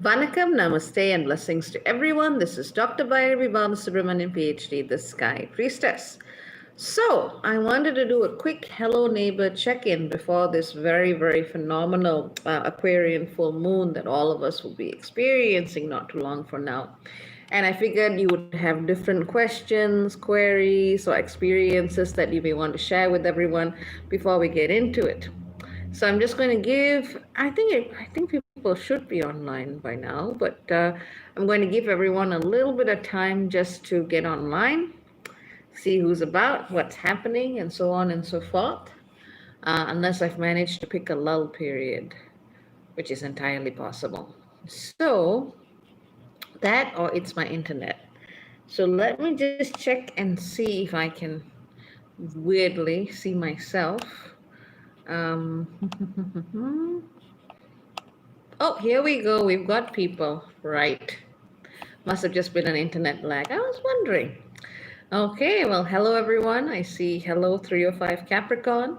Vanakkam, Namaste, and blessings to everyone. This is Dr. Bhairavi Balasubramanian, PhD, the Sky Priestess. So, I wanted to do a quick Hello Neighbor check-in before this very, very phenomenal Aquarian full moon that all of us will be experiencing not too long from now. And I figured you would have different questions, queries, or experiences that you may want to share with everyone before we get into it. So I'm just going to give, I think people should be online by now, but I'm going to give everyone a little bit of time just to get online, see who's about, what's happening, and so on and so forth, unless I've managed to pick a lull period, which is entirely possible. So that, or it's my internet. So let me just check and see if I can weirdly see myself. Oh, here we go. We've got people. Right. Must have just been an internet lag. I was wondering. Okay, well, hello, everyone. I see hello, 305 Capricorn.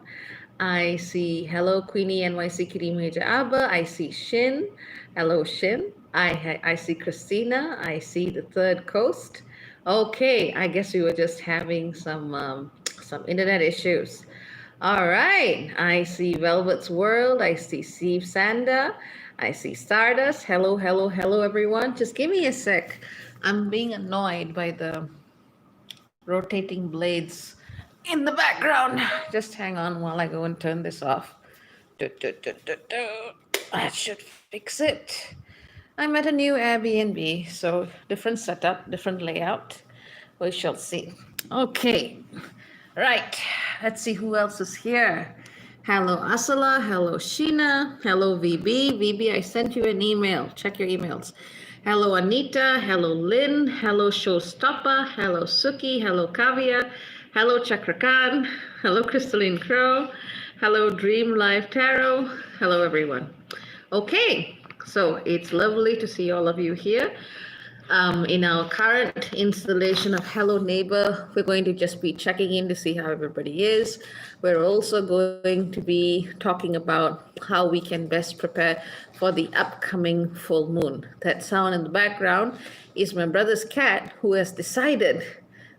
I see hello, Queenie NYC Kitty Major Abba. I see Shin. Hello, Shin. I see Christina. I see the Third Coast. Okay, I guess we were just having some internet issues. All right, I see Velvet's World. I see Steve Sander. I see Stardust. Hello, hello, hello, everyone. Just give me a sec. I'm being annoyed by the rotating blades in the background. Just hang on while I go and turn this off. That should fix it. I'm at a new Airbnb, so different setup, different layout. We shall see. Okay. Right, let's see who else is here. Hello, Asala. Hello, Sheena. Hello, VB. VB, I sent you an email. Check your emails. Hello, Anita. Hello, Lynn. Hello, Showstopper. Hello, Suki. Hello, Kavya. Hello, Chakrakan. Hello, Crystalline Crow. Hello, Dream Life Tarot. Hello, everyone. Okay, so it's lovely to see all of you here. In our current installation of Hello Neighbor, we're going to just be checking in to see how everybody is. We're also going to be talking about how we can best prepare for the upcoming full moon. That sound in the background is my brother's cat, who has decided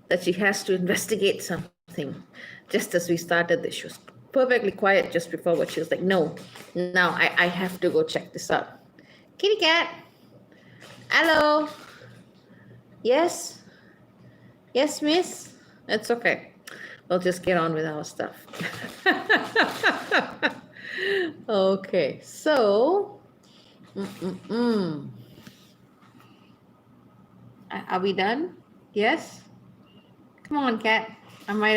that she has to investigate something. Just as we started this, she was perfectly quiet just before, but she was like, no, now I have to go check this out. Kitty cat, hello. Yes? Yes, miss? It's okay. We'll just get on with our stuff. Okay, so... Are we done? Yes? Come on, cat. I might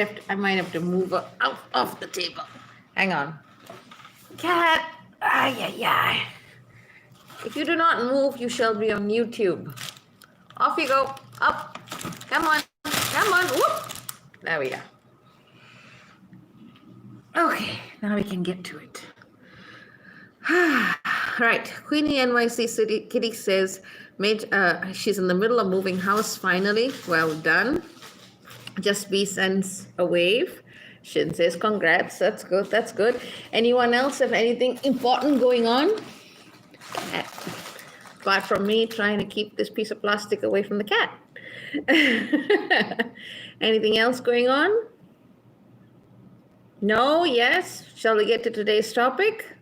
have to move her out off the table. Hang on. Cat! Ay, ay, ay. If you do not move, you shall be on YouTube. Off you go. Up. Come on. Come on. Whoop. There we are. Okay, now we can get to it. Right. Queenie NYC City Kitty says she's in the middle of moving house finally. Well done. Just B sends a wave. Shin says congrats. That's good. That's good. Anyone else have anything important going on? Apart from me trying to keep this piece of plastic away from the cat. Anything else going on? No? Yes? Shall we get to today's topic?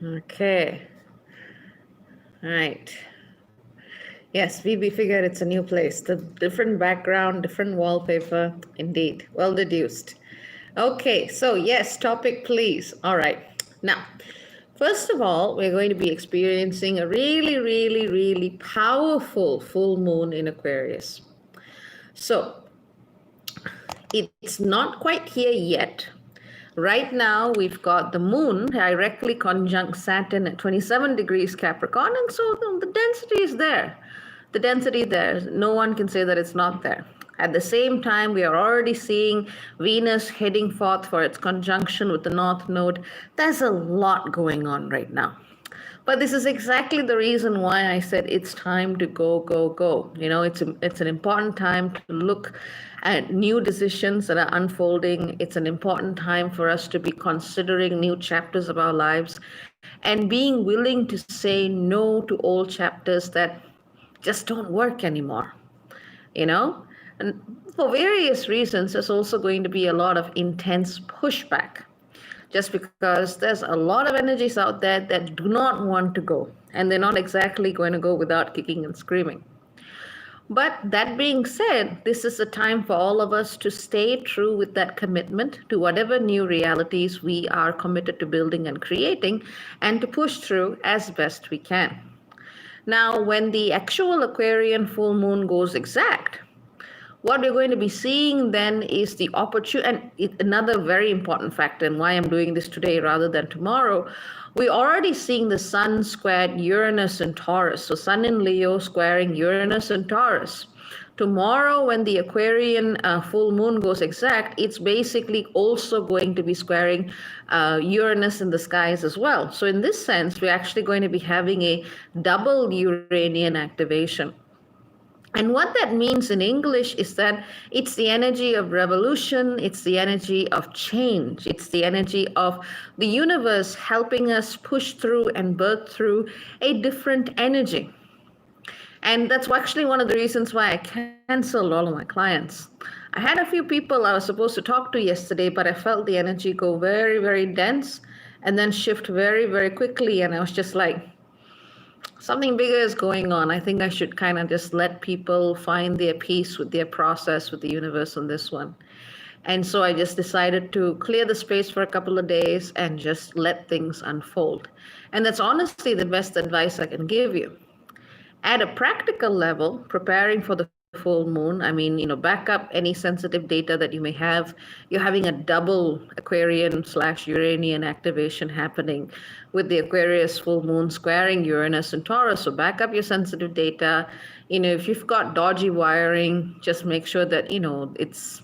Okay. All right. Yes, VB figured it's a new place. The different background, different wallpaper. Indeed. Well deduced. Okay, so yes, topic please. All right. Now, first of all, we're going to be experiencing a really, really, really powerful full moon in Aquarius. So it's not quite here yet. Right now, we've got the moon directly conjunct Saturn at 27 degrees Capricorn, and so the density is there. The density there. No one can say that it's not there. At the same time, we are already seeing Venus heading forth for its conjunction with the North Node. There's a lot going on right now. But this is exactly the reason why I said it's time to go, go, go. You know, it's an important time to look at new decisions that are unfolding. It's an important time for us to be considering new chapters of our lives. and being willing to say no to old chapters that just don't work anymore, you know? And for various reasons, there's also going to be a lot of intense pushback just because there's a lot of energies out there that do not want to go, and they're not exactly going to go without kicking and screaming. But that being said, this is a time for all of us to stay true with that commitment to whatever new realities we are committed to building and creating, and to push through as best we can. Now, when the actual Aquarian full moon goes exact, what we're going to be seeing then is the opportunity, and another very important factor, and why I'm doing this today rather than tomorrow, we're already seeing the Sun squared Uranus and Taurus. So Sun in Leo squaring Uranus and Taurus. Tomorrow, when the Aquarian full moon goes exact, it's basically also going to be squaring Uranus in the skies as well. So in this sense, we're actually going to be having a double Uranian activation. And what that means in English is that it's the energy of revolution, it's the energy of change, it's the energy of the universe helping us push through and birth through a different energy. And that's actually one of the reasons why I canceled all of my clients. I had a few people I was supposed to talk to yesterday, but I felt the energy go very, very dense and then shift very, very quickly. And I was just like, something bigger is going on. I think I should kind of just let people find their peace with their process with the universe on this one. And so I just decided to clear the space for a couple of days and just let things unfold. And that's honestly the best advice I can give you. At a practical level, preparing for the full moon, I mean, back up any sensitive data that you may have. You're having a double Aquarian/Uranian activation happening with the Aquarius full moon squaring Uranus and Taurus. So back up your sensitive data. If you've got dodgy wiring, just make sure that, it's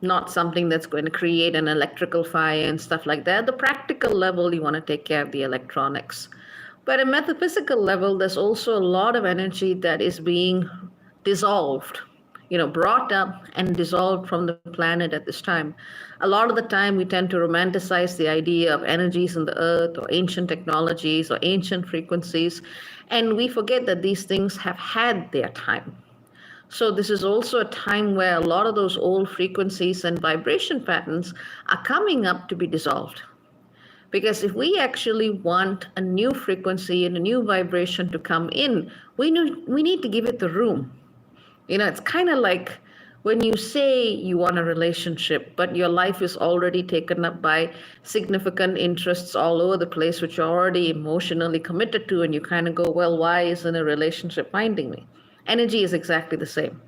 not something that's going to create an electrical fire and stuff like that. At the practical level, you want to take care of the electronics. But at a metaphysical level, there's also a lot of energy that is being dissolved, brought up and dissolved from the planet at this time. A lot of the time, we tend to romanticize the idea of energies in the earth or ancient technologies or ancient frequencies, and we forget that these things have had their time. So this is also a time where a lot of those old frequencies and vibration patterns are coming up to be dissolved. Because if we actually want a new frequency and a new vibration to come in, we need to give it the room. It's kind of like when you say you want a relationship, but your life is already taken up by significant interests all over the place, which you're already emotionally committed to, and you kind of go, well, why isn't a relationship finding me? Energy is exactly the same.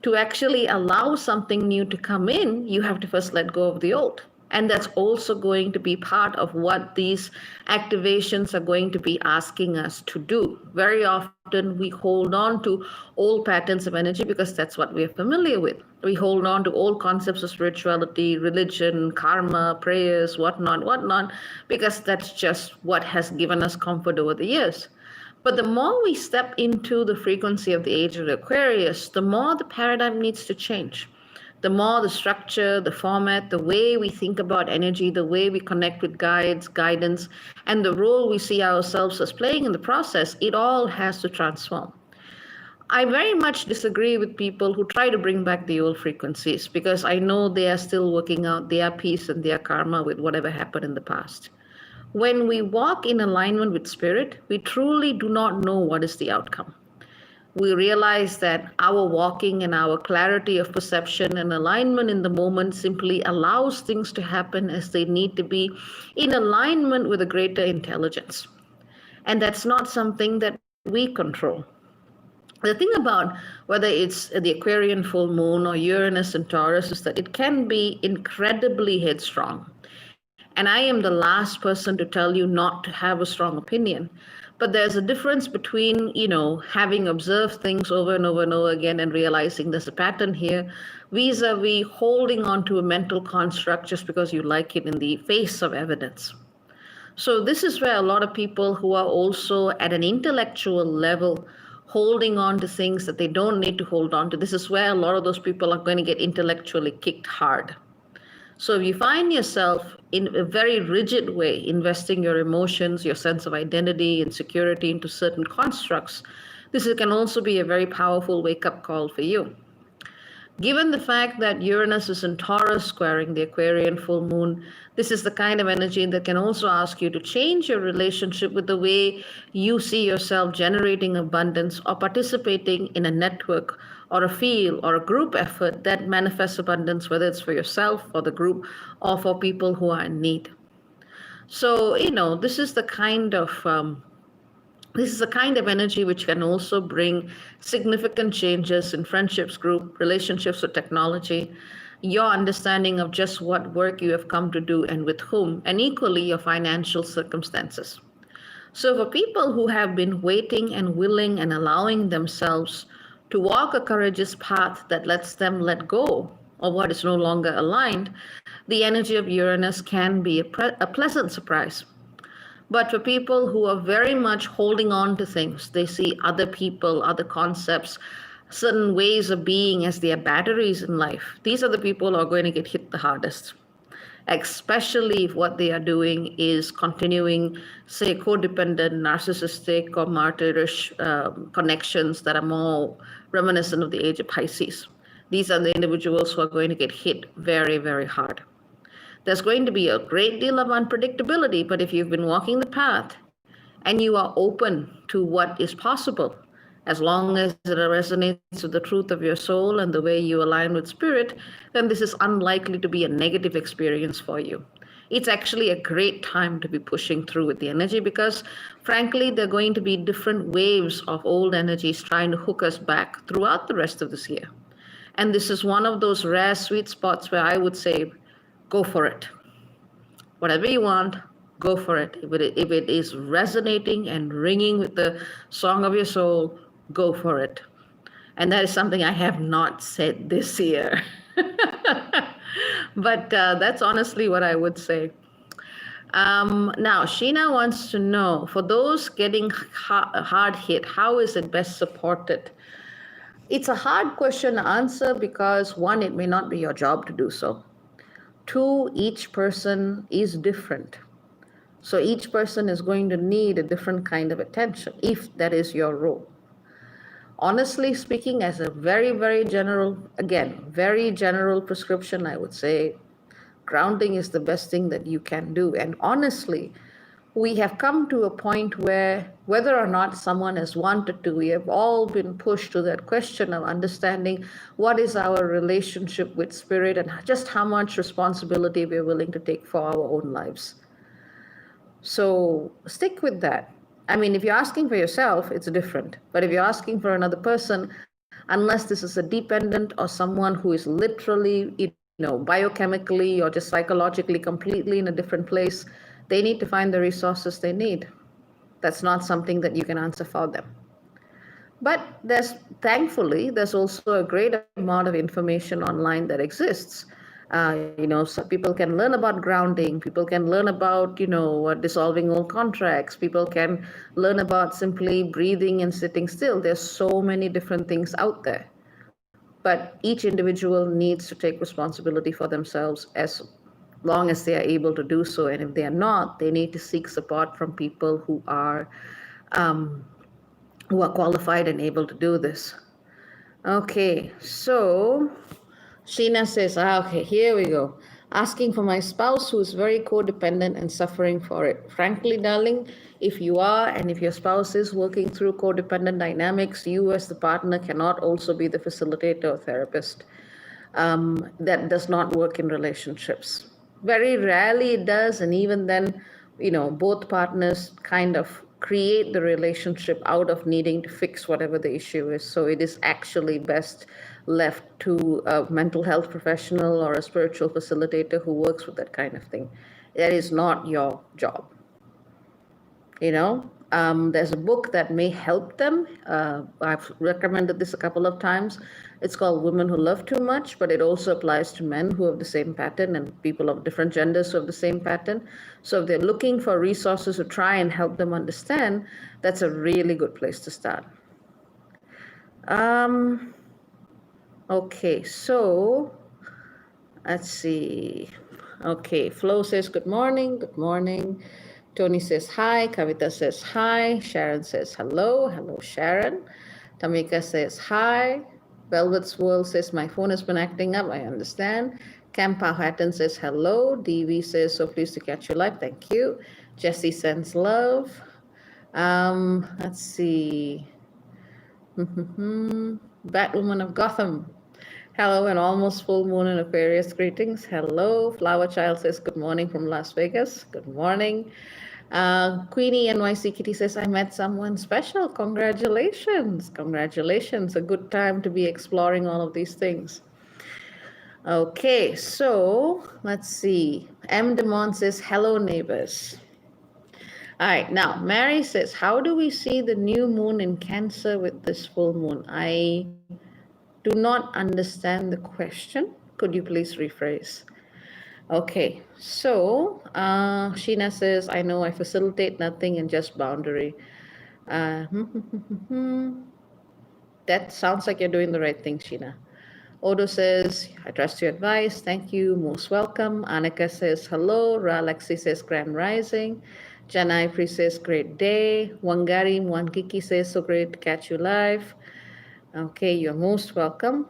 To actually allow something new to come in, you have to first let go of the old. And that's also going to be part of what these activations are going to be asking us to do. Very often we hold on to old patterns of energy because that's what we're familiar with. We hold on to old concepts of spirituality, religion, karma, prayers, whatnot, because that's just what has given us comfort over the years. But the more we step into the frequency of the age of Aquarius, the more the paradigm needs to change. The more the structure, the format, the way we think about energy, the way we connect with guides, guidance, and the role we see ourselves as playing in the process, it all has to transform. I very much disagree with people who try to bring back the old frequencies because I know they are still working out their peace and their karma with whatever happened in the past. When we walk in alignment with spirit, we truly do not know what is the outcome. We realize that our walking and our clarity of perception and alignment in the moment simply allows things to happen as they need to be in alignment with a greater intelligence. And that's not something that we control. The thing about whether it's the Aquarian full moon or Uranus and Taurus is that it can be incredibly headstrong. And I am the last person to tell you not to have a strong opinion. But there's a difference between, having observed things over and over and over again and realizing there's a pattern here, vis-a-vis holding on to a mental construct just because you like it in the face of evidence. So this is where a lot of people who are also at an intellectual level holding on to things that they don't need to hold on to, this is where a lot of those people are going to get intellectually kicked hard. So if you find yourself in a very rigid way investing your emotions, your sense of identity and security into certain constructs, can also be a very powerful wake up call for you. Given the fact that Uranus is in Taurus squaring the Aquarian full moon, this is the kind of energy that can also ask you to change your relationship with the way you see yourself generating abundance or participating in a network or a field or a group effort that manifests abundance, whether it's for yourself or the group or for people who are in need. So, this is a kind of energy which can also bring significant changes in friendships, group, relationships with technology, your understanding of just what work you have come to do and with whom, and equally your financial circumstances. So, for people who have been waiting and willing and allowing themselves to walk a courageous path that lets them let go of what is no longer aligned, the energy of Uranus can be a pleasant surprise. But for people who are very much holding on to things, they see other people, other concepts, certain ways of being as their batteries in life. These are the people who are going to get hit the hardest, especially if what they are doing is continuing, say, codependent, narcissistic, or martyrish connections that are more reminiscent of the age of Pisces. These are the individuals who are going to get hit very, very hard. There's going to be a great deal of unpredictability, but if you've been walking the path and you are open to what is possible, as long as it resonates with the truth of your soul and the way you align with spirit, then this is unlikely to be a negative experience for you. It's actually a great time to be pushing through with the energy because, frankly, there are going to be different waves of old energies trying to hook us back throughout the rest of this year. And this is one of those rare sweet spots where I would say, go for it. Whatever you want, go for it. If it is resonating and ringing with the song of your soul, go for it. And that is something I have not said this year. But that's honestly what I would say. Now, Sheena wants to know, for those getting hard hit, how is it best supported? It's a hard question to answer because, one, it may not be your job to do so. Two, each person is different. So each person is going to need a different kind of attention, if that is your role. Honestly speaking, as a very, very general, again, very general prescription, I would say grounding is the best thing that you can do. And honestly, we have come to a point where, whether or not someone has wanted to, we have all been pushed to that question of understanding what is our relationship with spirit and just how much responsibility we're willing to take for our own lives. So stick with that. I mean, if you're asking for yourself, it's different. But if you're asking for another person, unless this is a dependent or someone who is literally, biochemically or just psychologically completely in a different place, they need to find the resources they need. That's not something that you can answer for them. But thankfully, there's also a great amount of information online that exists. So people can learn about grounding. People can learn about, dissolving old contracts. People can learn about simply breathing and sitting still. There's so many different things out there. But each individual needs to take responsibility for themselves as long as they are able to do so. And if they are not, they need to seek support from people who are qualified and able to do this. Okay, so Sheena says, okay, here we go. Asking for my spouse who is very codependent and suffering for it. Frankly, darling, if you are and if your spouse is working through codependent dynamics, you as the partner cannot also be the facilitator or therapist. That does not work in relationships. Very rarely it does, and even then, both partners kind of create the relationship out of needing to fix whatever the issue is. So it is actually best left to a mental health professional or a spiritual facilitator who works with that kind of thing. That is not your job. There's a book that may help them. I've recommended this a couple of times. It's called Women Who Love Too Much, but it also applies to men who have the same pattern and people of different genders who have the same pattern. So if they're looking for resources to try and help them understand, that's a really good place to start. Okay, so let's see. Okay, Flo says good morning, good morning. Tony says hi, Kavita says hi, Sharon says hello, hello Sharon. Tamika says hi. Velvet's World says my phone has been acting up, I understand. Campa Hatton says hello. DV says so pleased to catch you live, thank you. Jesse sends love. Let's see. Batwoman of Gotham. Hello, and almost full moon in Aquarius. Greetings. Hello. Flower Child says good morning from Las Vegas. Good morning. Queenie NYC Kitty says, I met someone special. Congratulations. Congratulations. A good time to be exploring all of these things. Okay, so let's see. M. Demont says, hello, neighbors. All right, now Mary says, how do we see the new moon in Cancer with this full moon? I do not understand the question. Could you please rephrase? Okay, so Sheena says, I know I facilitate nothing and just boundary. Uh, that sounds like you're doing the right thing, Sheena. Odo says, I trust your advice. Thank you. Most welcome. Annika says, hello. Ralexi says, grand rising. Janai Pri says, great day. Wangari Mwankiki says, so great to catch you live. Okay, you're most welcome.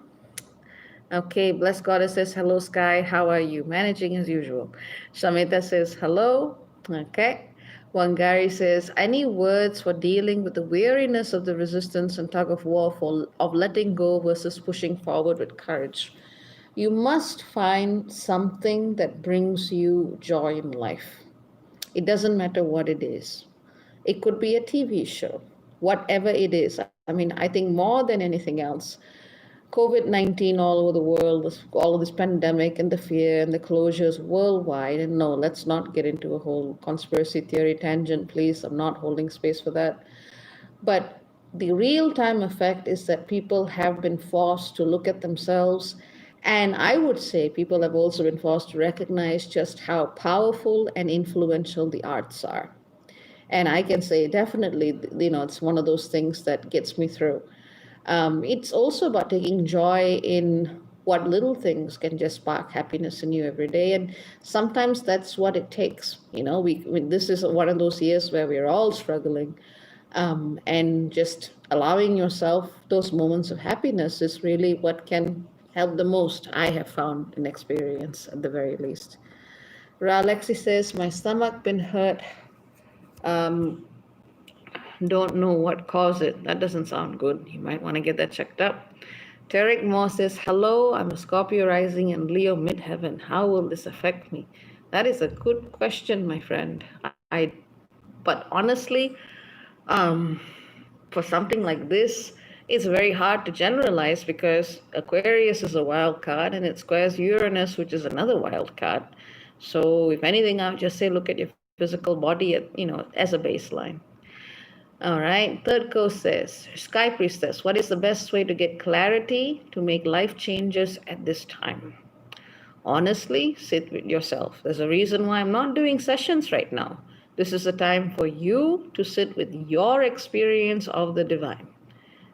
Okay, Blessed Goddess says, hello, Sky. How are you? Managing as usual. Shamita says, hello. Okay. Wangari says, any words for dealing with the weariness of the resistance and tug of war of letting go versus pushing forward with courage? You must find something that brings you joy in life. It doesn't matter what it is. It could be a TV show, whatever it is. I mean, I think more than anything else, COVID-19 all over the world, all of this pandemic and the fear and the closures worldwide. And no, let's not get into a whole conspiracy theory tangent, please. I'm not holding space for that. But the real time effect is that people have been forced to look at themselves. And I would say people have also been forced to recognize just how powerful and influential the arts are. And I can say definitely, it's one of those things that gets me through. It's also about taking joy in what little things can just spark happiness in you every day. And sometimes that's what it takes. This is one of those years where we're all struggling. And just allowing yourself those moments of happiness is really what can help the most, I have found in experience at the very least. Alexi says, my stomach been hurt. Don't know what caused it. That doesn't sound good. You might want to get that checked up. Tarek Moore says, hello, I'm a Scorpio rising and Leo midheaven. How will this affect me? That is a good question, my friend. But honestly, for something like this, it's very hard to generalize because Aquarius is a wild card and it squares Uranus, which is another wild card. So if anything, I would just say look at your physical body as a baseline. All right. Third coast says, Sky Priestess, what is the best way to get clarity to make life changes at this time? Honestly, sit with yourself. There's a reason why I'm not doing sessions right now. This is a time for you to sit with your experience of the divine.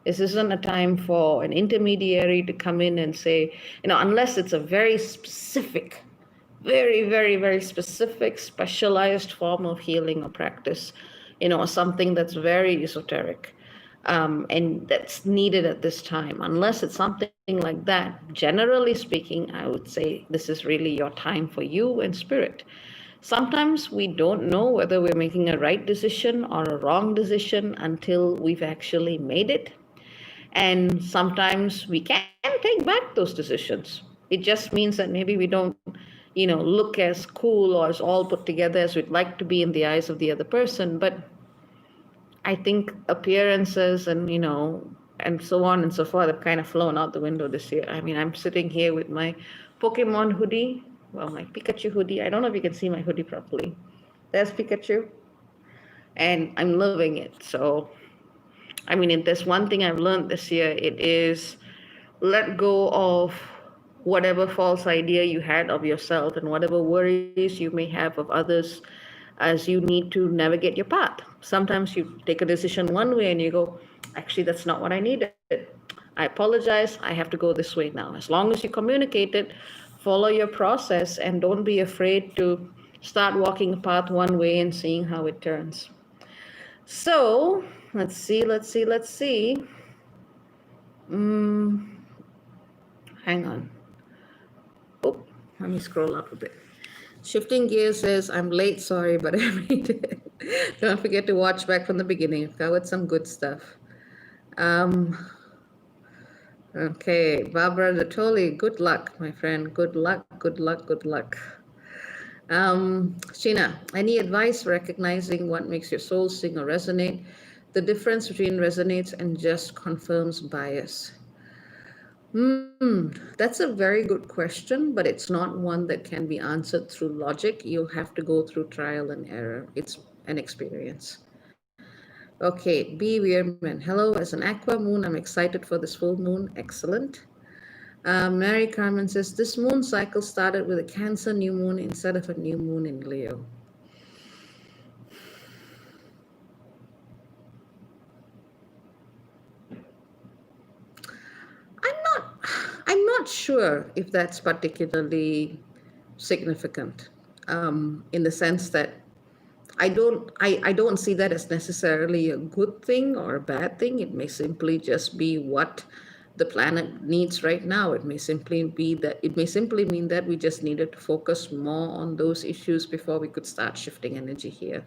This isn't a time for an intermediary to come in and say, unless it's a very specific, very, very, very specific, specialized form of healing or practice, something that's very esoteric, and that's needed at this time. Unless it's something like that, generally speaking, I would say this is really your time for you and spirit. Sometimes we don't know whether we're making a right decision or a wrong decision until we've actually made it. And sometimes we can take back those decisions. It just means that maybe we don't, look as cool or as all put together as we'd like to be in the eyes of the other person. But I think appearances and, and so on and so forth have kind of flown out the window this year. I mean, I'm sitting here with my Pokemon hoodie, my Pikachu hoodie. I don't know if you can see my hoodie properly. There's Pikachu. And I'm loving it. So, I mean, if there's one thing I've learned this year, it is let go of whatever false idea you had of yourself and whatever worries you may have of others as you need to navigate your path. Sometimes you take a decision one way and you go, actually, that's not what I needed. I apologize. I have to go this way now. As long as you communicate it follow your process and don't be afraid to start walking a path one way and seeing how it turns. So let's see. Hang on. Oh, let me scroll up a bit. Shifting gears says, I'm late, sorry, but I made it. Don't forget to watch back from the beginning. I've covered some good stuff. Okay, Barbara Natoli, good luck, my friend. Good luck, good luck, good luck. Sheena, any advice for recognizing what makes your soul sing or resonate? The difference between resonates and just confirms bias. That's a very good question, but it's not one that can be answered through logic. You'll have to go through trial and error. It's an experience. Okay, B. Weirman. Hello, as an aqua moon, I'm excited for this full moon. Excellent. Mary Carmen says, this moon cycle started with a Cancer new moon instead of a new moon in Leo. I'm not sure if that's particularly significant, in the sense that I don't see that as necessarily a good thing or a bad thing. It may simply just be what the planet needs right now. It may simply mean that we just needed to focus more on those issues before we could start shifting energy here.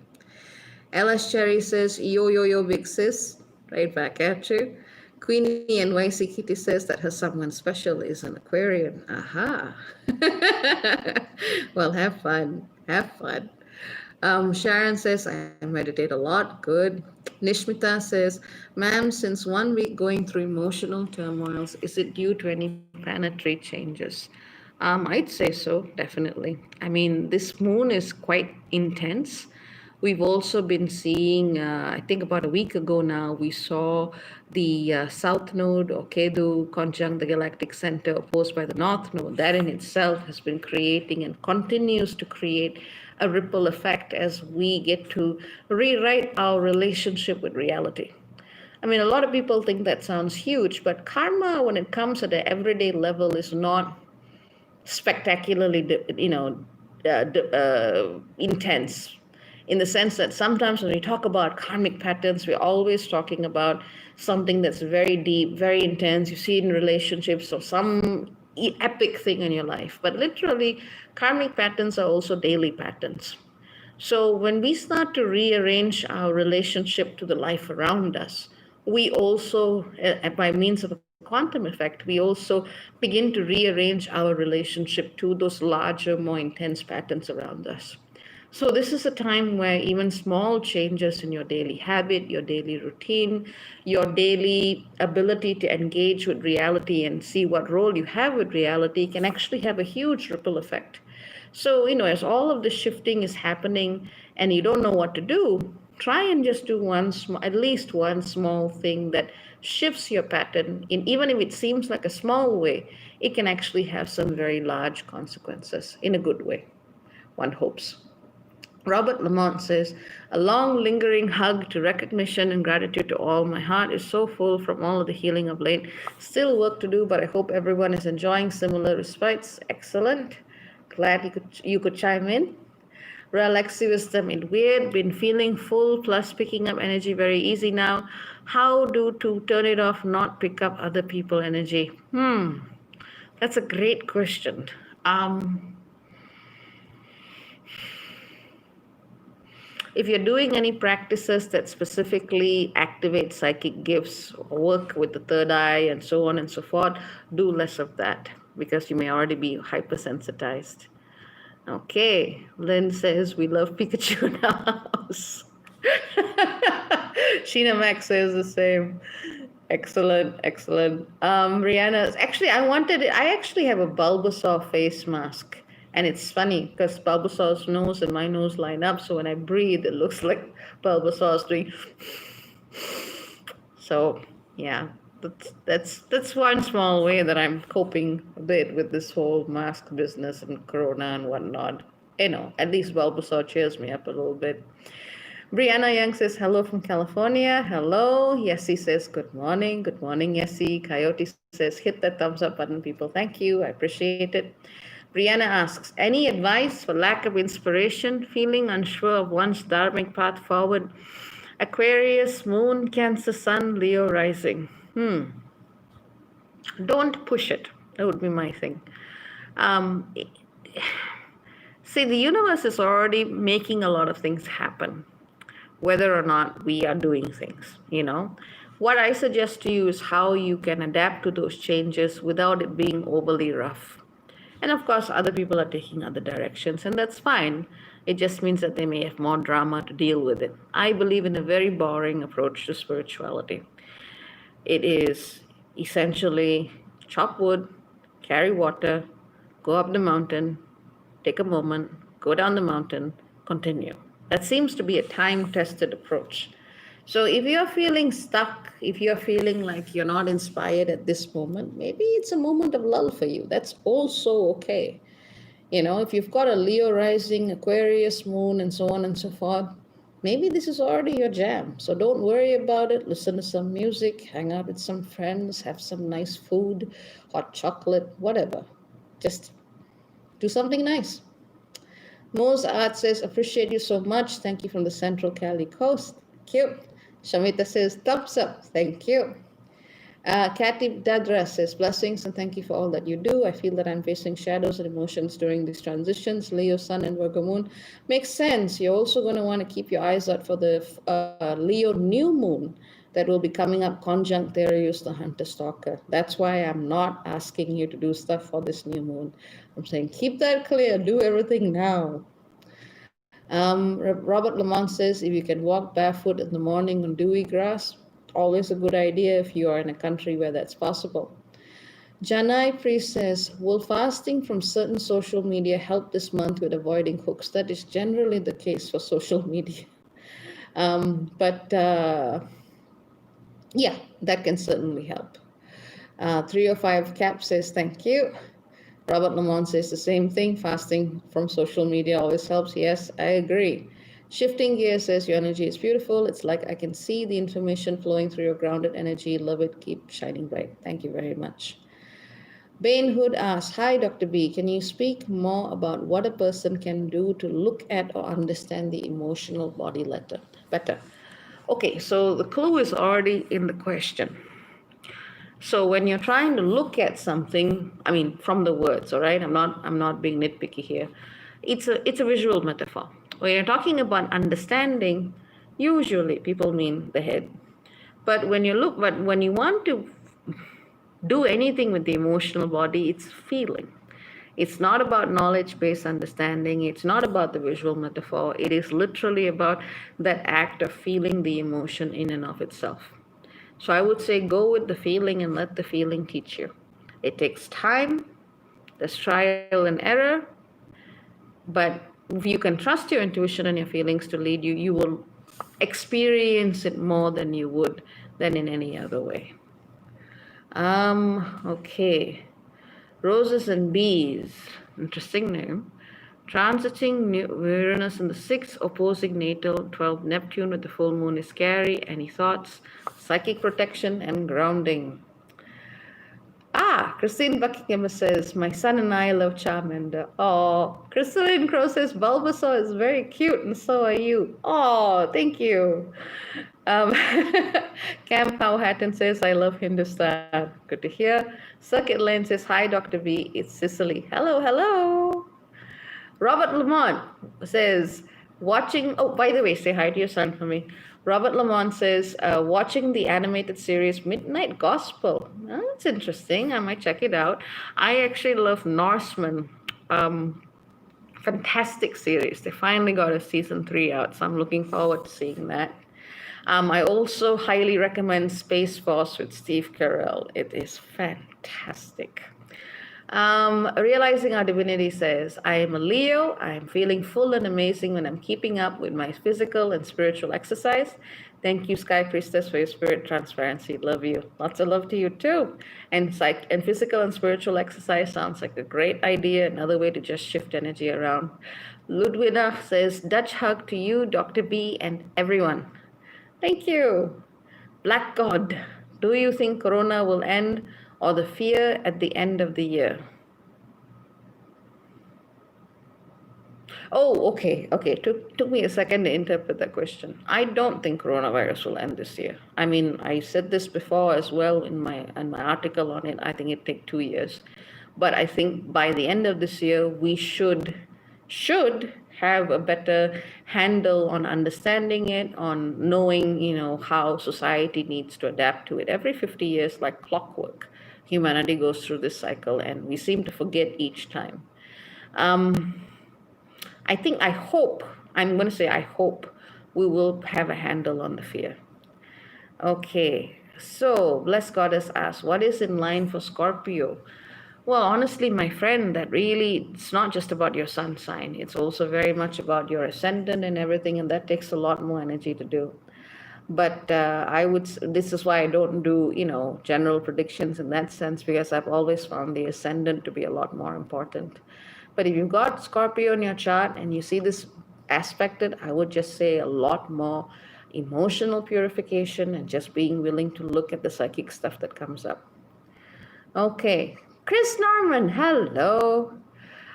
LS Cherry says, yo, yo, yo, big sis. Right back at you. Queenie NYC Kitty says that her someone special is an Aquarian. Aha. Well, have fun. Have fun. Sharon says, I meditate a lot. Good. Nishmita says, ma'am, since 1 week going through emotional turmoils, is it due to any planetary changes? I'd say so, definitely. I mean, this moon is quite intense. We've also been seeing, I think about a week ago now, we saw the South Node or Ketu conjunct the galactic center opposed by the North Node. That in itself has been creating and continues to create a ripple effect as we get to rewrite our relationship with reality. I mean, a lot of people think that sounds huge, but karma, when it comes at an everyday level, is not spectacularly, intense, in the sense that sometimes when we talk about karmic patterns, we're always talking about something that's very deep, very intense. You see it in relationships or some epic thing in your life. But literally, karmic patterns are also daily patterns. So when we start to rearrange our relationship to the life around us, we also, by means of a quantum effect, we also begin to rearrange our relationship to those larger, more intense patterns around us. So this is a time where even small changes in your daily habit, your daily routine, your daily ability to engage with reality and see what role you have with reality can actually have a huge ripple effect. So, as all of the shifting is happening and you don't know what to do, try and just do at least one small thing that shifts your pattern. Even if it seems like a small way, it can actually have some very large consequences in a good way. One hopes. Robert Lamont says, a long lingering hug to recognition and gratitude to all. My heart is so full from all of the healing of late. Still work to do, but I hope everyone is enjoying similar respites. Excellent. Glad you could chime in. Relaxy wisdom in weird, been feeling full plus picking up energy very easy now. How to turn it off, not pick up other people energy? That's a great question. If you're doing any practices that specifically activate psychic gifts, or work with the third eye, and so on and so forth, do less of that because you may already be hypersensitized. Okay, Lynn says we love Pikachu in our house. Sheena Max says the same. Excellent. Rihanna, actually, I actually have a Bulbasaur face mask. And it's funny because Bulbasaur's nose and my nose line up. So when I breathe, it looks like Bulbasaur's doing. So, yeah, that's one small way that I'm coping a bit with this whole mask business and Corona and whatnot. At least Bulbasaur cheers me up a little bit. Brianna Young says, hello from California. Hello. Yessie says, good morning. Good morning, Yessie. Coyote says, hit that thumbs up button, people. Thank you. I appreciate it. Brianna asks, any advice for lack of inspiration, feeling unsure of one's dharmic path forward? Aquarius, Moon, Cancer, Sun, Leo rising. Don't push it. That would be my thing. Um, See, the universe is already making a lot of things happen, whether or not we are doing things. What I suggest to you is how you can adapt to those changes without it being overly rough. And of course, other people are taking other directions, and that's fine. It just means that they may have more drama to deal with it. I believe in a very boring approach to spirituality. It is essentially chop wood, carry water, go up the mountain, take a moment, go down the mountain, continue. That seems to be a time tested approach. So if you're feeling stuck, if you're feeling like you're not inspired at this moment, maybe it's a moment of lull for you. That's also okay. If you've got a Leo rising, Aquarius moon, and so on and so forth, maybe this is already your jam. So don't worry about it. Listen to some music, hang out with some friends, have some nice food, hot chocolate, whatever. Just do something nice. Mo's Art says, appreciate you so much. Thank you from the Central Cali coast. Thank you. Shamita says, thumbs up. Thank you. Kathy Dadra says, blessings and thank you for all that you do. I feel that I'm facing shadows and emotions during these transitions. Leo, Sun, and Virgo Moon. Makes sense. You're also going to want to keep your eyes out for the Leo new moon that will be coming up conjunct Thereus, the hunter stalker. That's why I'm not asking you to do stuff for this new moon. I'm saying keep that clear. Do everything now. Robert Lamont says, if you can walk barefoot in the morning on dewy grass, always a good idea if you are in a country where that's possible. Janai Priest says, will fasting from certain social media help this month with avoiding hooks? That is generally the case for social media. Yeah, that can certainly help. 305 Cap says, thank you. Robert Lamont says the same thing. Fasting from social media always helps. Yes, I agree. Shifting Gear says your energy is beautiful. It's like I can see the information flowing through your grounded energy. Love it. Keep shining bright. Thank you very much. Bain Hood asks, hi, Dr. B. Can you speak more about what a person can do to look at or understand the emotional body better? Okay, so the clue is already in the question. So when you're trying to look at something, from the words, all right, I'm not being nitpicky here. It's a visual metaphor. When you're talking about understanding, usually people mean the head. But when you want to do anything with the emotional body, it's feeling. It's not about knowledge-based understanding. It's not about the visual metaphor. It is literally about that act of feeling the emotion in and of itself. So I would say go with the feeling and let the feeling teach you. It takes time, there's trial and error, but if you can trust your intuition and your feelings to lead you, you will experience it more than you would than in any other way. Okay. Roses and Bees, interesting name. Transiting Uranus in the 6th, opposing natal 12 Neptune with the full moon is scary. Any thoughts? Psychic protection and grounding. Christine Buckingham says, my son and I love Charmander. Oh, Crystalline Crow says, Bulbasaur is very cute and so are you. Oh, thank you. Cam Powhatan says, I love Hindustan. Good to hear. Circuit Lane says, hi, Dr. B. It's Cicely. Hello, hello. Robert Lamont says, by the way, say hi to your son for me. Robert Lamont says, watching the animated series Midnight Gospel. Oh, that's interesting. I might check it out. I actually love Norseman. Fantastic series. They finally got a season 3 out, so I'm looking forward to seeing that. I also highly recommend Space Force with Steve Carell. It is fantastic. Realizing Our Divinity says, I am a Leo. I am feeling full and amazing when I'm keeping up with my physical and spiritual exercise. Thank you, Sky Priestess, for your spirit transparency. Love you. Lots of love to you too. And physical and spiritual exercise sounds like a great idea. Another way to just shift energy around. Ludwina says, Dutch hug to you, Dr. B, and everyone. Thank you. Black God, do you think Corona will end or the fear at the end of the year? Oh, okay, okay. Took me a second to interpret that question. I don't think coronavirus will end this year. I mean, I said this before as well in my article on it. I think it take 2 years, but I think by the end of this year we should have a better handle on understanding it, on knowing how society needs to adapt to it. Every 50 years, like clockwork, humanity goes through this cycle, and we seem to forget each time. Um, I hope, I'm going to say, I hope we will have a handle on the fear. Okay, so Blessed Goddess asks, what is in line for Scorpio? Well, honestly, my friend, that really, it's not just about your sun sign. It's also very much about your ascendant and everything, and that takes a lot more energy to do. But this is why I don't do, general predictions in that sense, because I've always found the ascendant to be a lot more important. But if you've got Scorpio in your chart and you see this aspected, I would just say a lot more emotional purification and just being willing to look at the psychic stuff that comes up. Okay, Chris Norman, hello.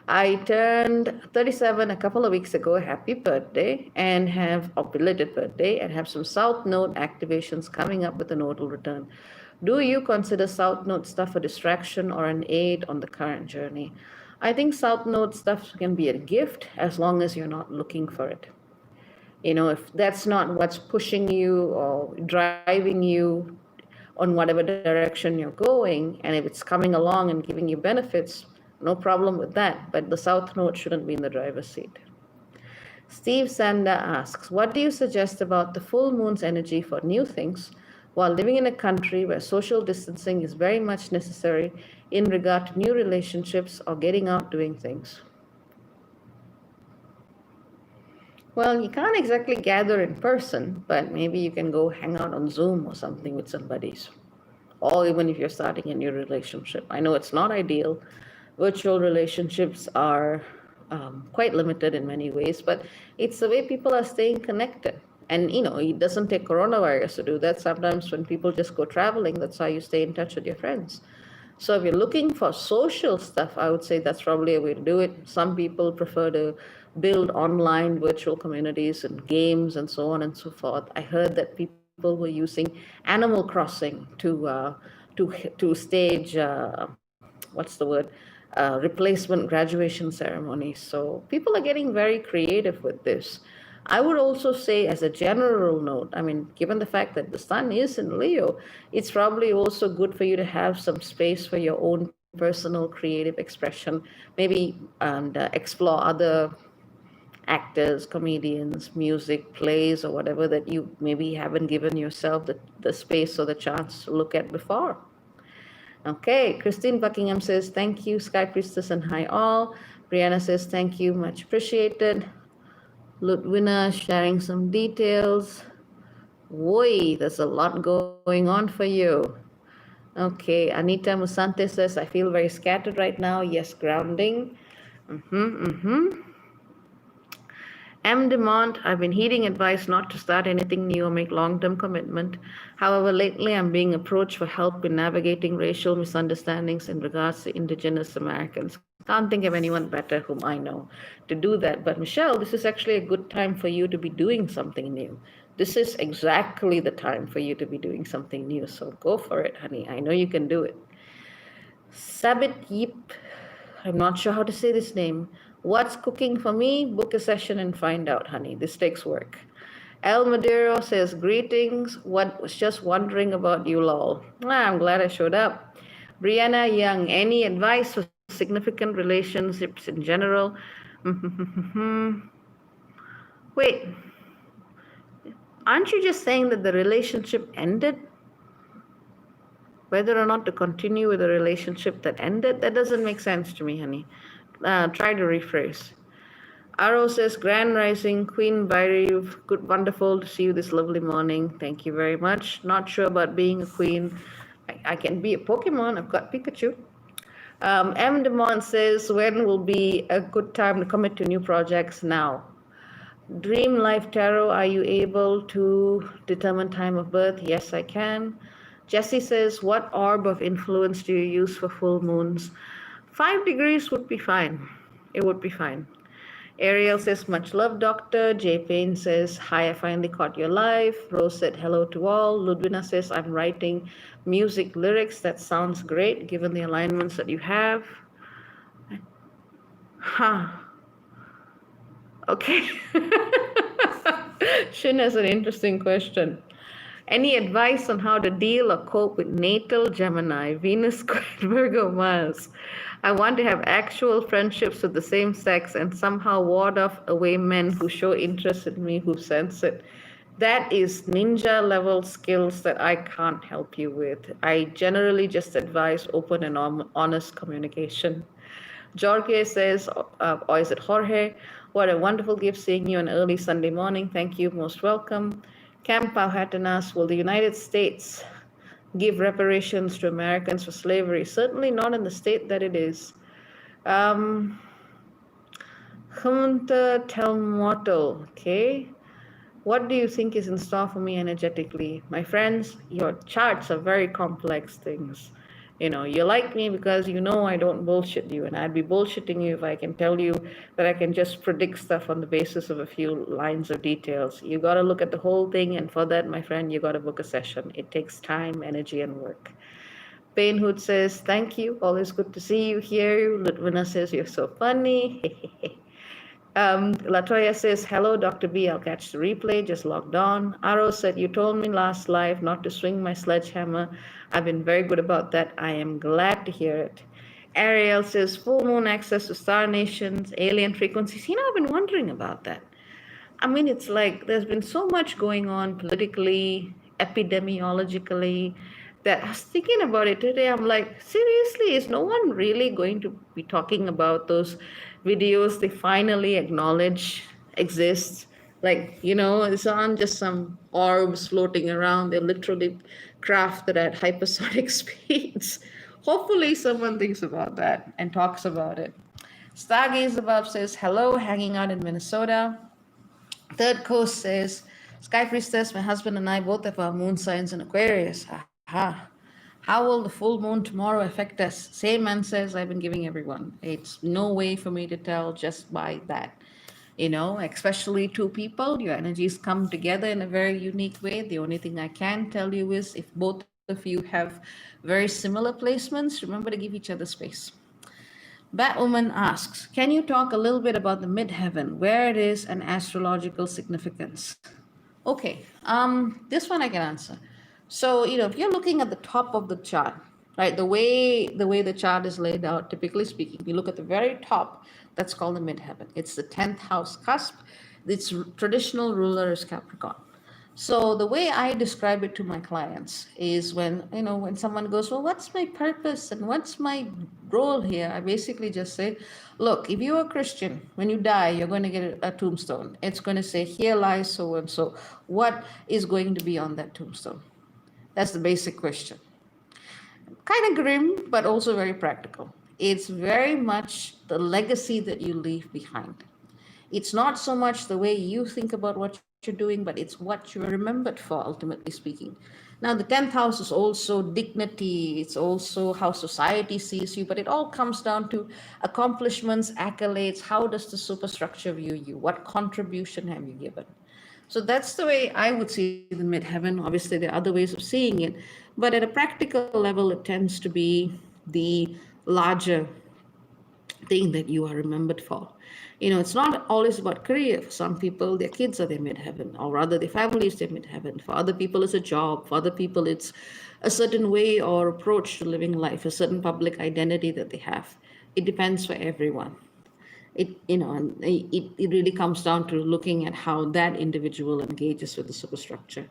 I turned 37 a couple of weeks ago. Happy birthday, and have a belated birthday, and have some South Node activations coming up with a nodal return. Do you consider South Node stuff a distraction or an aid on the current journey? I think South Node stuff can be a gift as long as you're not looking for it. If that's not what's pushing you or driving you on whatever direction you're going, and if it's coming along and giving you benefits, no problem with that. But the South Node shouldn't be in the driver's seat. Steve Sanda asks, what do you suggest about the full moon's energy for new things while living in a country where social distancing is very much necessary in regard to new relationships or getting out doing things? Well, you can't exactly gather in person, but maybe you can go hang out on Zoom or something with somebody's. Or even if you're starting a new relationship. I know it's not ideal. Virtual relationships are quite limited in many ways, but it's the way people are staying connected. And, it doesn't take coronavirus to do that. Sometimes when people just go traveling, that's how you stay in touch with your friends. So if you're looking for social stuff, I would say that's probably a way to do it. Some people prefer to build online virtual communities and games and so on and so forth. I heard that people were using Animal Crossing to stage what's the word, replacement graduation ceremonies. So people are getting very creative with this. I would also say, as a general note, I mean, given the fact that the sun is in Leo, it's probably also good for you to have some space for your own personal creative expression, maybe, and explore other actors, comedians, music, plays, or whatever that you maybe haven't given yourself the space or the chance to look at before. Okay, Christine Buckingham says, thank you, Sky Priestess, and hi all. Brianna says, thank you, much appreciated. Ludwina sharing some details. Woi, there's a lot going on for you. Okay, Anita Musante says, I feel very scattered right now. Yes, grounding. M. Demont, I've been heeding advice not to start anything new or make long-term commitment. However, lately I'm being approached for help in navigating racial misunderstandings in regards to Indigenous Americans. Can't think of anyone better whom I know to do that. But Michelle, this is actually a good time for you to be doing something new. This is exactly the time for you to be doing something new. So go for it, honey. I know you can do it. Sabit Yip, I'm not sure how to say this name. What's cooking for me? Book a session and find out, honey. This takes work. El Madero says, greetings. Was just wondering about you, lol. I'm glad I showed up. Brianna Young, any advice for significant relationships in general? Wait, aren't you just saying that the relationship ended? Whether or not to continue with a relationship that ended, that doesn't make sense to me, honey. Try to rephrase. Aro says, Grand Rising, Queen Bairev, good, wonderful to see you this lovely morning. Thank you very much. Not sure about being a queen. I can be a Pokemon. I've got Pikachu. M. Demont says, when will be a good time to commit to new projects? Now. Dream Life Tarot, are you able to determine time of birth? Yes, I can. Jesse says, what orb of influence do you use for full moons? 5 degrees would be fine. It would be fine. Ariel says, much love, doctor. J. Payne says, hi, I finally caught your live. Rose said, hello to all. Ludwina says, I'm writing music lyrics. That sounds great, given the alignments that you have. Huh. Okay. Shin has an interesting question. Any advice on how to deal or cope with natal Gemini, Venus squared Virgo Mars? I want to have actual friendships with the same sex and somehow ward off away men who show interest in me who sense it. That is ninja level skills that I can't help you with. I generally just advise open and honest communication. Jorge says, or is it Jorge? What a wonderful gift seeing you on early Sunday morning. Thank you, most welcome. Camp Powhatan asks, will the United States give reparations to Americans for slavery? Certainly not in the state that it is. Junta Telmoto, okay? What do you think is in store for me energetically? My friends, your charts are very complex things. You know, you like me because you know I don't bullshit you, and I'd be bullshitting you if I can tell you that I can just predict stuff on the basis of a few lines of details. You got to look at the whole thing, and for that, my friend, you got to book a session. It takes time, energy, and work. Painhood says, thank you. Always good to see you, hear you. Ludwina says, you're so funny. Latoya says, hello, Dr. B. I'll catch the replay. Just logged on. Aro said, you told me last live not to swing my sledgehammer. I've been very good about that. I am glad to hear it. Ariel says, full moon access to star nations, alien frequencies. You know, I've been wondering about that. I mean, it's like there's been so much going on politically, epidemiologically, that I was thinking about it today. I'm like, seriously, is no one really going to be talking about those videos they finally acknowledge exist? Like, you know, it's not just some orbs floating around. They're literally crafted at hypersonic speeds. Hopefully, someone thinks about that and talks about it. Stargaze above says, hello, hanging out in Minnesota. Third Coast says, Sky Priestess, my husband and I both have our moon signs in Aquarius. Aha. How will the full moon tomorrow affect us? Same answers I've been giving everyone. It's no way for me to tell just by that. You know, especially two people, your energies come together in a very unique way. The only thing I can tell you is if both of you have very similar placements, remember to give each other space. Batwoman asks, can you talk a little bit about the midheaven, where it is and astrological significance? Okay, this one I can answer. So, you know, if you're looking at the top of the chart, right, the way the chart is laid out, typically speaking, you look at the very top, that's called the midheaven. It's the 10th house cusp. Its traditional ruler is Capricorn. So the way I describe it to my clients is when, you know, when someone goes, well, what's my purpose and what's my role here? I basically just say, look, if you're a Christian, when you die, you're going to get a tombstone. It's going to say, here lies so and so. What is going to be on that tombstone? That's the basic question. Kind of grim, but also very practical. It's very much the legacy that you leave behind. It's not so much the way you think about what you're doing, but it's what you're remembered for, ultimately speaking. Now, the 10th house is also dignity, it's also how society sees you, but it all comes down to accomplishments, accolades. How does the superstructure view you? What contribution have you given? So that's the way I would see the midheaven. Obviously, there are other ways of seeing it, but at a practical level, it tends to be the larger thing that you are remembered for. You know, it's not always about career. For some people, their kids are their midheaven, or rather, their family is their midheaven. For other people, it's a job. For other people, it's a certain way or approach to living life, a certain public identity that they have. It depends for everyone. It really comes down to looking at how that individual engages with the superstructure.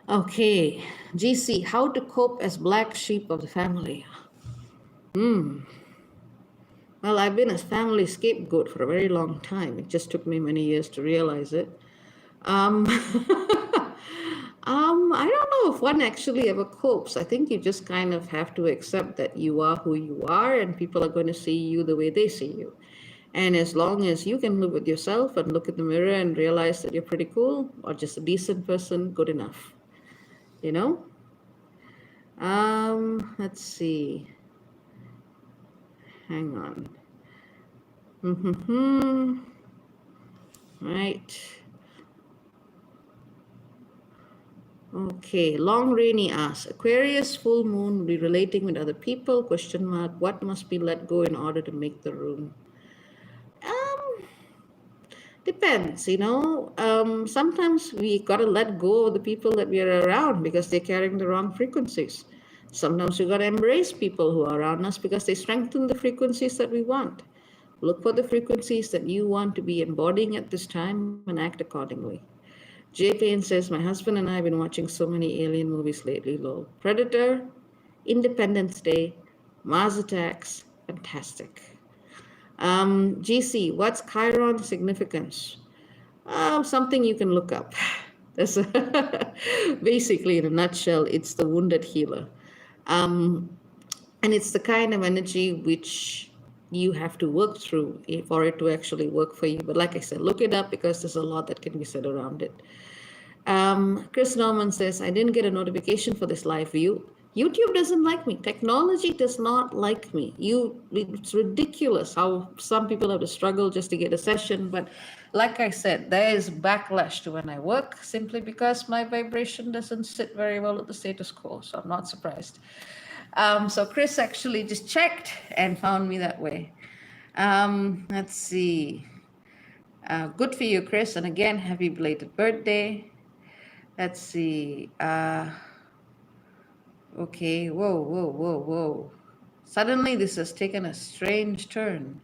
Okay, GC, how to cope as black sheep of the family? Well, I've been a family scapegoat for a very long time. It just took me many years to realize it. I don't know if one actually ever copes. I think you just kind of have to accept that you are who you are, and people are going to see you the way they see you. And as long as you can live with yourself and look in the mirror and realize that you're pretty cool or just a decent person, good enough. You know? Let's see. Hang on. Mm-hmm. Right. Okay. Long Rainy asks, Aquarius full moon will be relating with other people? Question mark. What must be let go in order to make the room? Um, Depends, sometimes we gotta let go of the people that we are around because they're carrying the wrong frequencies. Sometimes we gotta embrace people who are around us because they strengthen the frequencies that we want. Look for the frequencies that you want to be embodying at this time and act accordingly. J. Payne says, my husband and I have been watching so many alien movies lately, lol. Predator, Independence Day, Mars Attacks, fantastic. GC, what's Chiron significance? Something you can look up. That's basically, in a nutshell, it's the wounded healer. Um, and it's the kind of energy which you have to work through for it to actually work for you. But like I said, look it up because there's a lot that can be said around it. Chris Norman says, I didn't get a notification for this live view. YouTube doesn't like me. Technology does not like me. It's ridiculous how some people have to struggle just to get a session. But like I said, there is backlash to when I work simply because my vibration doesn't sit very well with the status quo. So I'm not surprised. So Chris actually just checked and found me that way. Let's see. Good for you, Chris. And again, happy belated birthday. Let's see. Okay. Whoa. Suddenly, this has taken a strange turn.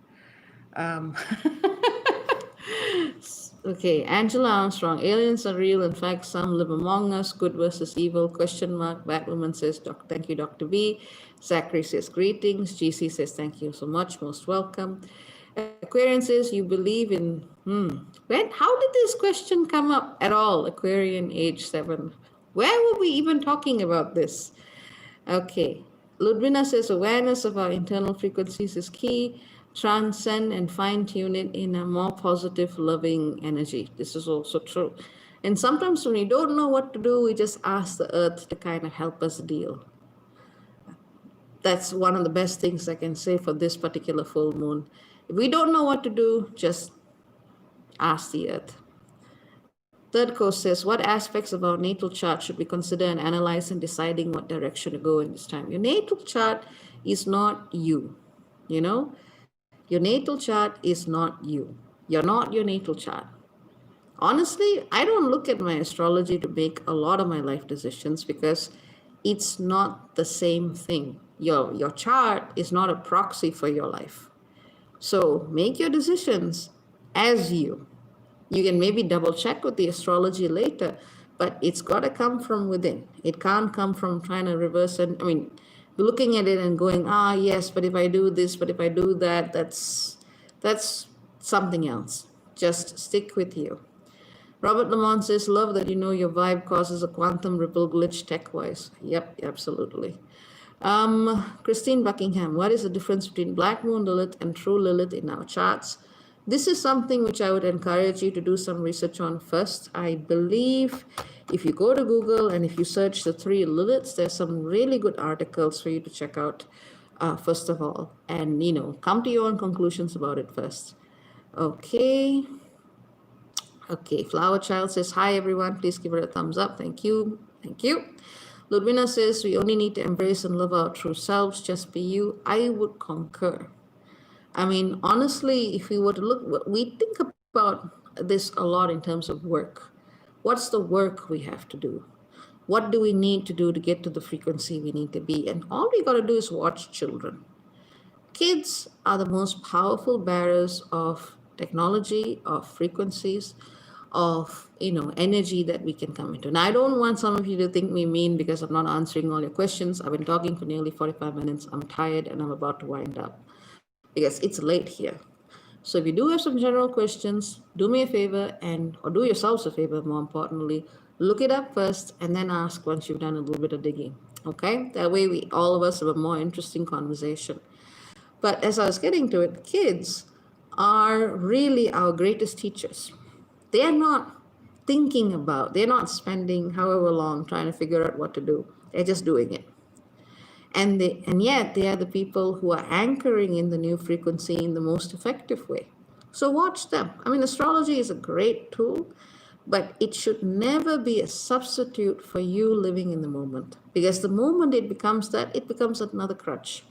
Um, okay. Angela Armstrong. Aliens are real. In fact, some live among us. Good versus evil? Question mark. Batwoman says, thank you, Dr. B. Zachary says, greetings. GC says, thank you so much. Most welcome. Aquarian says, you believe in... When? How did this question come up at all? Aquarian age 7. Where were we even talking about this? Okay. Ludwina says awareness of our internal frequencies is key. Transcend and fine-tune it in a more positive, loving energy. This is also true. And sometimes when we don't know what to do, we just ask the earth to kind of help us deal. That's one of the best things I can say for this particular full moon. If we don't know what to do, just ask the earth. Third course says, what aspects of our natal chart should we consider and analyze in deciding what direction to go in this time? Your natal chart is not you, Your natal chart is not you. You're not your natal chart. Honestly, I don't look at my astrology to make a lot of my life decisions because it's not the same thing. Your chart is not a proxy for your life. So make your decisions as you. You can maybe double check with the astrology later, but it's got to come from within. It can't come from trying to reverse it. Looking at it and going, yes, but if I do this, but if I do that, that's something else. Just stick with you. Robert Lamont says, love that your vibe causes a quantum ripple glitch tech-wise. Yep, absolutely. Christine Buckingham, what is the difference between Black Moon Lilith and True Lilith in our charts? This is something which I would encourage you to do some research on first. I believe if you go to Google and if you search the 3 Liliths, there's some really good articles for you to check out, first of all. And, come to your own conclusions about it first. Okay. Flower Child says, hi, everyone. Please give it a thumbs up. Thank you. Ludwina says, we only need to embrace and love our true selves. Just be you. I would concur. Honestly, if we were to look, we think about this a lot in terms of work. What's the work we have to do? What do we need to do to get to the frequency we need to be? And all we got to do is watch children. Kids are the most powerful bearers of technology, of frequencies, of energy that we can come into. Now, I don't want some of you to think me mean because I'm not answering all your questions. I've been talking for nearly 45 minutes. I'm tired and I'm about to wind up because it's late here. So if you do have some general questions, do me a favor or do yourselves a favor, more importantly, look it up first and then ask once you've done a little bit of digging. Okay? That way all of us have a more interesting conversation. But as I was getting to it, kids are really our greatest teachers. They're not they're not spending however long trying to figure out what to do. They're just doing it. And yet they are the people who are anchoring in the new frequency in the most effective way. So watch them. I mean, astrology is a great tool, but it should never be a substitute for you living in the moment. Because the moment it becomes that, it becomes another crutch.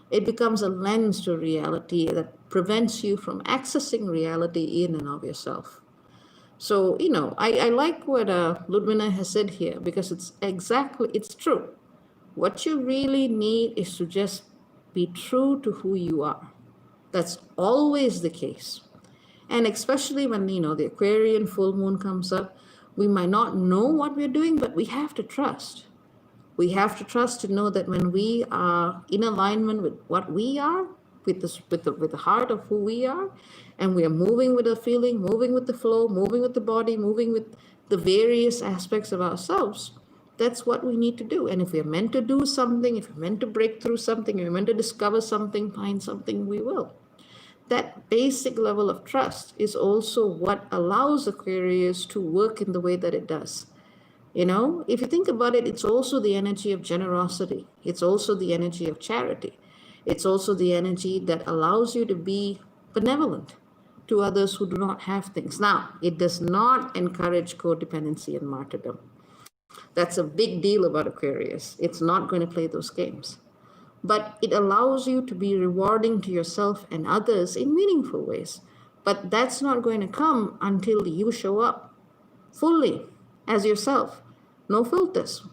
It becomes a lens to reality that prevents you from accessing reality in and of yourself. So, I like what Ludwina has said here because it's true. What you really need is to just be true to who you are. That's always the case. And especially when, the Aquarian full moon comes up, we might not know what we're doing, but we have to trust. We have to trust to know that when we are in alignment with what we are, with the heart of who we are, and we are moving with the feeling, moving with the flow, moving with the body, moving with the various aspects of ourselves, that's what we need to do. And if we're meant to do something, if we're meant to break through something, if we're meant to discover something, find something, we will. That basic level of trust is also what allows Aquarius to work in the way that it does. If you think about it, it's also the energy of generosity. It's also the energy of charity. It's also the energy that allows you to be benevolent to others who do not have things. Now, it does not encourage codependency and martyrdom. That's a big deal about Aquarius. It's not going to play those games. But it allows you to be rewarding to yourself and others in meaningful ways. But that's not going to come until you show up fully as yourself. No filters.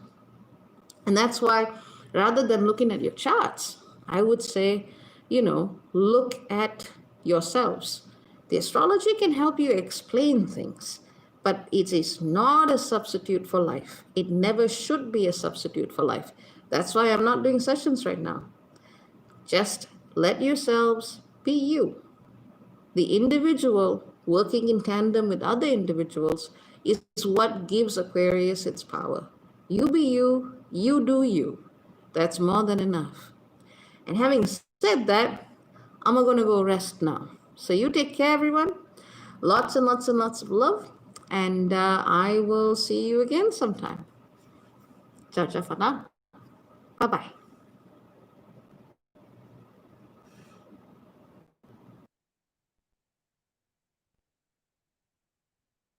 And that's why rather than looking at your charts, I would say, look at yourselves. The astrology can help you explain things, but it is not a substitute for life. It never should be a substitute for life. That's why I'm not doing sessions right now. Just let yourselves be you. The individual working in tandem with other individuals is what gives Aquarius its power. You be you, you do you. That's more than enough. And having said that, I'm going to go rest now. So you take care, everyone. Lots and lots and lots of love. And I will see you again sometime. Ciao, ciao for now. Bye-bye.